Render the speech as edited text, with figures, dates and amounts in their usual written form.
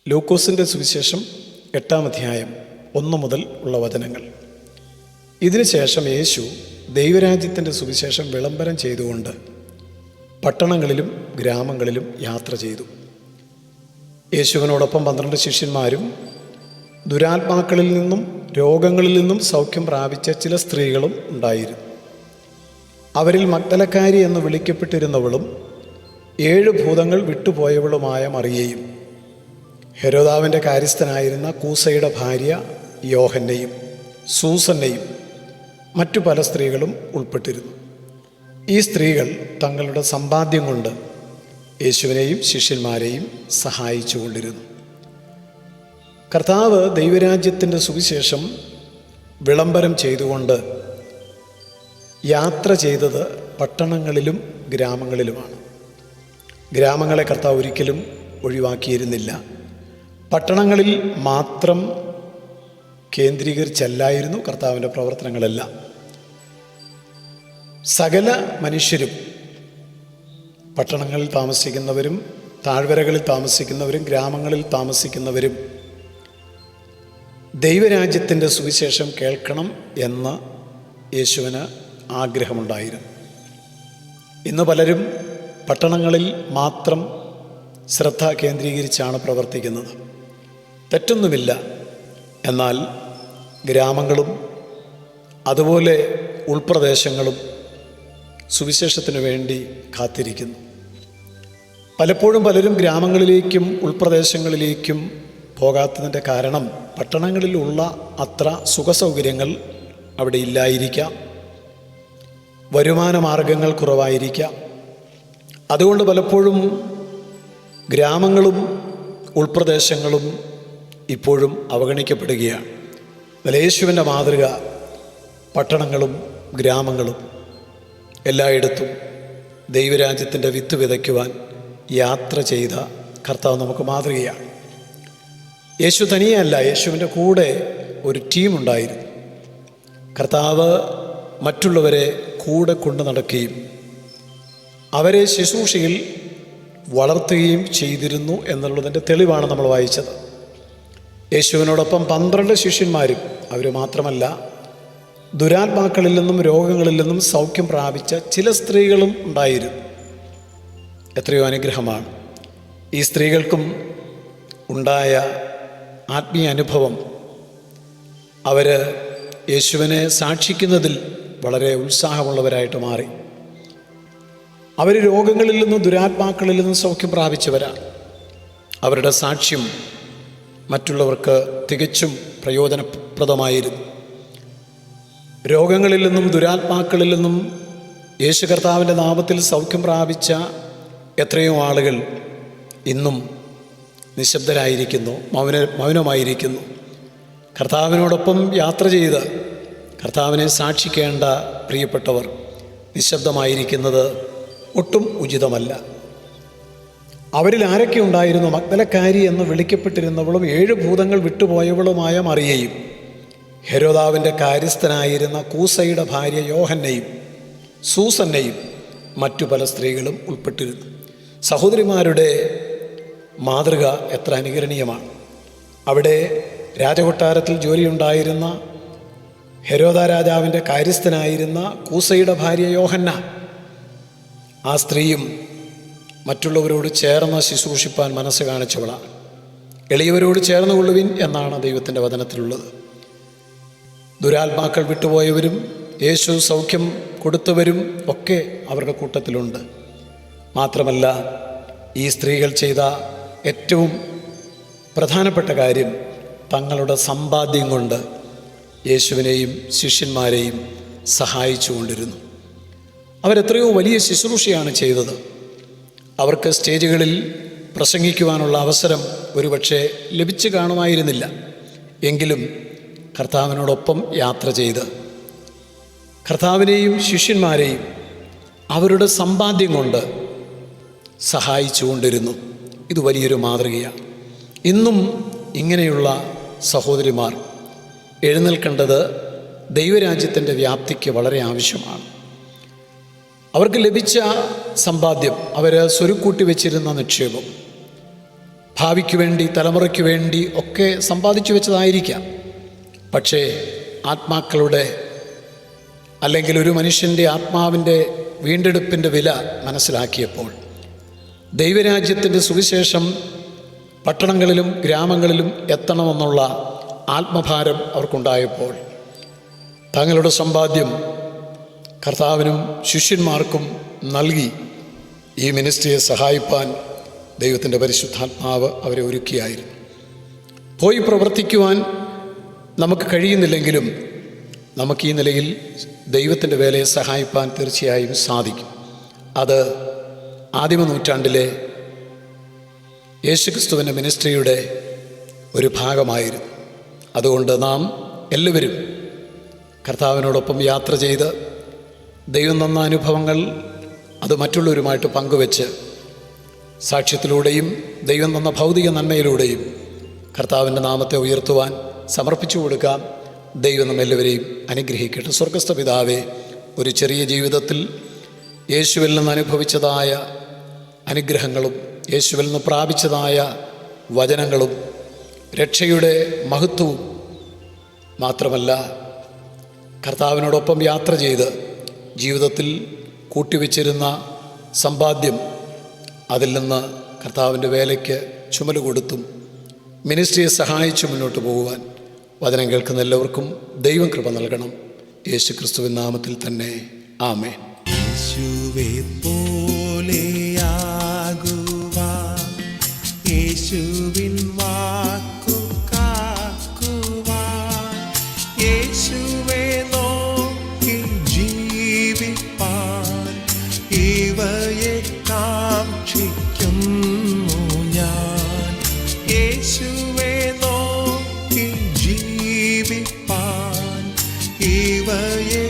ലൂക്കോസിൻ്റെ സുവിശേഷം 8-ാം അധ്യായം 1 മുതൽ ഉള്ള വചനങ്ങൾ. ഇതിനുശേഷം യേശു ദൈവരാജ്യത്തിൻ്റെ സുവിശേഷം വിളംബരം ചെയ്തുകൊണ്ട് പട്ടണങ്ങളിലും ഗ്രാമങ്ങളിലും യാത്ര ചെയ്തു. യേശുവിനോടൊപ്പം 12 ശിഷ്യന്മാരും ദുരാത്മാക്കളിൽ നിന്നും രോഗങ്ങളിൽ നിന്നും സൗഖ്യം പ്രാപിച്ച ചില സ്ത്രീകളും ഉണ്ടായിരുന്നു. അവരിൽ മഗ്ദലക്കാരി എന്ന് വിളിക്കപ്പെട്ടിരുന്നവളും 7 ഭൂതങ്ങൾ വിട്ടുപോയവളുമായ മറിയയും ഹെരോദാവിൻ്റെ കാര്യസ്ഥനായിരുന്ന കൂസയുടെ ഭാര്യ യോഹന്നയും സൂസന്നയും മറ്റു പല സ്ത്രീകളും ഉൾപ്പെട്ടിരുന്നു. ഈ സ്ത്രീകൾ തങ്ങളുടെ സമ്പാദ്യം കൊണ്ട് യേശുവിനെയും ശിഷ്യന്മാരെയും സഹായിച്ചു കൊണ്ടിരുന്നു. കർത്താവ് ദൈവരാജ്യത്തിൻ്റെ സുവിശേഷം വിളംബരം ചെയ്തുകൊണ്ട് യാത്ര ചെയ്തത് പട്ടണങ്ങളിലും ഗ്രാമങ്ങളിലുമാണ്. ഗ്രാമങ്ങളെ കർത്താവ് ഒരിക്കലും ഒഴിവാക്കിയിരുന്നില്ല. പട്ടണങ്ങളിൽ മാത്രം കേന്ദ്രീകരിച്ചല്ലായിരുന്നു കർത്താവിൻ്റെ പ്രവർത്തനങ്ങളെല്ലാം. സകല മനുഷ്യരും, പട്ടണങ്ങളിൽ താമസിക്കുന്നവരും താഴ്വരകളിൽ താമസിക്കുന്നവരും ഗ്രാമങ്ങളിൽ താമസിക്കുന്നവരും ദൈവരാജ്യത്തിൻ്റെ സുവിശേഷം കേൾക്കണം എന്ന് യേശുവിന് ആഗ്രഹമുണ്ടായിരുന്നു. ഇന്ന് പലരും പട്ടണങ്ങളിൽ മാത്രം ശ്രദ്ധ കേന്ദ്രീകരിച്ചാണ് പ്രവർത്തിക്കുന്നത്. തെറ്റൊന്നുമില്ല. എന്നാൽ ഗ്രാമങ്ങളും അതുപോലെ ഉൾപ്രദേശങ്ങളും സുവിശേഷത്തിനു വേണ്ടി കാത്തിരിക്കുന്നു. പലപ്പോഴും പലരും ഗ്രാമങ്ങളിലേക്കും ഉൾപ്രദേശങ്ങളിലേക്കും പോകാത്തതിൻ്റെ കാരണം പട്ടണങ്ങളിലുള്ള അത്ര സുഖസൗകര്യങ്ങൾ അവിടെ ഇല്ലായിരിക്കാം, വരുമാന മാർഗങ്ങൾ കുറവായിരിക്കാം. അതുകൊണ്ട് പലപ്പോഴും ഗ്രാമങ്ങളും ഉൾപ്രദേശങ്ങളും ഇപ്പോഴും അവഗണിക്കപ്പെടുകയാണ്. എന്നാൽ യേശുവിൻ്റെ മാതൃക പട്ടണങ്ങളും ഗ്രാമങ്ങളും എല്ലായിടത്തും ദൈവരാജ്യത്തിൻ്റെ വിത്ത് വിതയ്ക്കുവാൻ യാത്ര ചെയ്ത കർത്താവ് നമുക്ക് മാതൃകയാണ്. യേശു തനിയല്ല, യേശുവിൻ്റെ കൂടെ ഒരു ടീമുണ്ടായിരുന്നു. കർത്താവ് മറ്റുള്ളവരെ കൂടെ കൊണ്ടു നടക്കുകയും അവരെ ശുശ്രൂഷയിൽ വളർത്തുകയും ചെയ്തിരുന്നു എന്നുള്ളതിൻ്റെ തെളിവാണ് നമ്മൾ വായിച്ചത്. യേശുവിനോടൊപ്പം 12 ശിഷ്യന്മാരും, അവർ മാത്രമല്ല, ദുരാത്മാക്കളിൽ നിന്നും രോഗങ്ങളിൽ നിന്നും സൗഖ്യം പ്രാപിച്ച ചില സ്ത്രീകളും ഉണ്ടായിരുന്നു. എത്രയോ അനുഗ്രഹമാണ്. ഈ സ്ത്രീകൾക്കും ഉണ്ടായ ആത്മീയ അനുഭവം അവർ യേശുവിനെ സാക്ഷിക്കുന്നതിൽ വളരെ ഉത്സാഹമുള്ളവരായിട്ട് മാറി. അവർ രോഗങ്ങളിൽ നിന്നും ദുരാത്മാക്കളിൽ നിന്നും സൗഖ്യം പ്രാപിച്ചവരാണ്. അവരുടെ സാക്ഷ്യം മറ്റുള്ളവർക്ക് തികച്ചും പ്രയോജനപ്രദമായിരുന്നു. രോഗങ്ങളിൽ നിന്നും ദുരാത്മാക്കളിൽ നിന്നും യേശു കർത്താവിൻ്റെ നാമത്തിൽ സൗഖ്യം പ്രാപിച്ച എത്രയോ ആളുകൾ ഇന്നും നിശബ്ദരായിരിക്കുന്നു, മൗനമായിരിക്കുന്നു. കർത്താവിനോടൊപ്പം യാത്ര ചെയ്ത് കർത്താവിനെ സാക്ഷിക്കേണ്ട പ്രിയപ്പെട്ടവർ നിശബ്ദമായിരിക്കുന്നത് ഒട്ടും ഉചിതമല്ല. അവരിൽ ആരൊക്കെ ഉണ്ടായിരുന്നു? മഗ്ദലക്കാരി എന്ന് വിളിക്കപ്പെട്ടിരുന്നവളും 7 ഭൂതങ്ങൾ വിട്ടുപോയവളുമായ മറിയയും ഹെരോദാവിൻ്റെ കാര്യസ്ഥനായിരുന്ന കൂസയുടെ ഭാര്യ യോഹന്നയും സൂസന്നയും മറ്റു പല സ്ത്രീകളും ഉൾപ്പെട്ടിരുന്നു. സഹോദരിമാരുടെ മാതൃക എത്ര അനുകരണീയമാണ്. അവിടെ രാജകൊട്ടാരത്തിൽ ജോലിയുണ്ടായിരുന്ന ഹെരോദ രാജാവിൻ്റെ കാര്യസ്ഥനായിരുന്ന കൂസയുടെ ഭാര്യ യോഹന്ന, ആ സ്ത്രീയും മറ്റുള്ളവരോട് ചേർന്ന് ശുശ്രൂഷിപ്പാൻ മനസ്സ് കാണിച്ചവളാണ്. എളിയവരോട് ചേർന്ന് കൊള്ളുവിൻ എന്നാണ് ദൈവത്തിൻ്റെ വചനത്തിലുള്ളത്. ദുരാത്മാക്കൾ വിട്ടുപോയവരും യേശു സൗഖ്യം കൊടുത്തവരും ഒക്കെ അവരുടെ കൂട്ടത്തിലുണ്ട്. മാത്രമല്ല, ഈ സ്ത്രീകൾ ചെയ്ത ഏറ്റവും പ്രധാനപ്പെട്ട കാര്യം തങ്ങളുടെ സമ്പാദ്യം കൊണ്ട് യേശുവിനെയും ശിഷ്യന്മാരെയും സഹായിച്ചു കൊണ്ടിരുന്നു. അവരെത്രയോ വലിയ ശുശ്രൂഷയാണ് ചെയ്തത്. അവർക്ക് സ്റ്റേജുകളിൽ പ്രസംഗിക്കുവാനുള്ള അവസരം ഒരുപക്ഷെ ലഭിച്ചു കാണുമായിരുന്നില്ല. എങ്കിലും കർത്താവിനോടൊപ്പം യാത്ര ചെയ്ത് കർത്താവിനെയും ശിഷ്യന്മാരെയും അവരുടെ സമ്പാദ്യം കൊണ്ട് സഹായിച്ചു കൊണ്ടിരുന്നു. ഇത് വലിയൊരു മാതൃകയാണ്. ഇന്നും ഇങ്ങനെയുള്ള സഹോദരിമാർ എഴുന്നേൽക്കേണ്ടത് ദൈവരാജ്യത്തിൻ്റെ വ്യാപ്തിക്ക് വളരെ ആവശ്യമാണ്. അവർക്ക് ലഭിച്ച സമ്പാദ്യം, അവർ സ്വരുക്കൂട്ടി വെച്ചിരുന്ന നിക്ഷേപം, ഭാവിക്ക് വേണ്ടി, തലമുറയ്ക്ക് വേണ്ടി ഒക്കെ സമ്പാദിച്ചു വെച്ചതായിരിക്കാം. പക്ഷേ ആത്മാക്കളുടെ അല്ലെങ്കിൽ ഒരു മനുഷ്യൻ്റെ ആത്മാവിൻ്റെ വീണ്ടെടുപ്പിൻ്റെ വില മനസ്സിലാക്കിയപ്പോൾ, ദൈവരാജ്യത്തിൻ്റെ സുവിശേഷം പട്ടണങ്ങളിലും ഗ്രാമങ്ങളിലും എത്തണമെന്നുള്ള ആത്മഭാരം അവർക്കുണ്ടായപ്പോൾ, തങ്ങളുടെ സമ്പാദ്യം കർത്താവിനും ശിഷ്യന്മാർക്കും നൽകി ഈ മിനിസ്ട്രിയെ സഹായിപ്പാൻ ദൈവത്തിൻ്റെ പരിശുദ്ധാത്മാവ് അവരെ ഒരുക്കിയായിരുന്നു. പോയി പ്രവർത്തിക്കുവാൻ നമുക്ക് കഴിയുന്നില്ലെങ്കിലും നമുക്ക് ഈ നിലയിൽ ദൈവത്തിൻ്റെ വേലയെ സഹായിപ്പാൻ തീർച്ചയായും സാധിക്കും. അത് ആദിമ നൂറ്റാണ്ടിലെ യേശുക്രിസ്തുവിൻ്റെ മിനിസ്ട്രിയുടെ ഒരു ഭാഗമായിരുന്നു. അതുകൊണ്ട് നാം എല്ലാവരും കർത്താവിനോടൊപ്പം യാത്ര ചെയ്ത് ദൈവം തന്ന അനുഭവങ്ങൾ അത് മറ്റുള്ളവരുമായിട്ട് പങ്കുവെച്ച് സാക്ഷ്യത്തിലൂടെയും ദൈവം തന്ന ഭൗതിക നന്മയിലൂടെയും കർത്താവിൻ്റെ നാമത്തെ ഉയർത്തുവാൻ സമർപ്പിച്ചു കൊടുക്കാം. ദൈവം നമ്മെല്ലാവരെയും അനുഗ്രഹിക്കട്ടെ. സ്വർഗ്ഗസ്ഥ പിതാവേ, ഒരു ചെറിയ ജീവിതത്തിൽ യേശുവിൽ നിന്ന് അനുഭവിച്ചതായ അനുഗ്രഹങ്ങളും യേശുവിൽ നിന്ന് പ്രാപിച്ചതായ വചനങ്ങളും രക്ഷയുടെ മഹത്വവും മാത്രമല്ല, കർത്താവിനോടൊപ്പം യാത്ര ചെയ്ത് ജീവിതത്തിൽ കൂട്ടിവെച്ചിരുന്ന സമ്പാദ്യം അതിൽ നിന്ന് കർത്താവിൻ്റെ വേലയ്ക്ക് ചുമല് കൊടുത്തും മിനിസ്ട്രിയെ സഹായിച്ചു മുന്നോട്ട് പോകുവാൻ വചനം കേൾക്കുന്ന എല്ലാവർക്കും ദൈവം കൃപ നൽകണം. യേശു ക്രിസ്തുവിൻ നാമത്തിൽ തന്നെ ആമേൻ. യേശുവേ പോലെയാകുവാൻ, യേശുവിൻ വാക്കു കാക്കുവാൻ, യേശുവേ നോക്കി ജീവിപ്പാൻ ഇവയെ കാക്ഷിക്കുന്നു ഞാൻ. യേശുവേ നോക്കി ജീവിപ്പാൻ ഇവയെ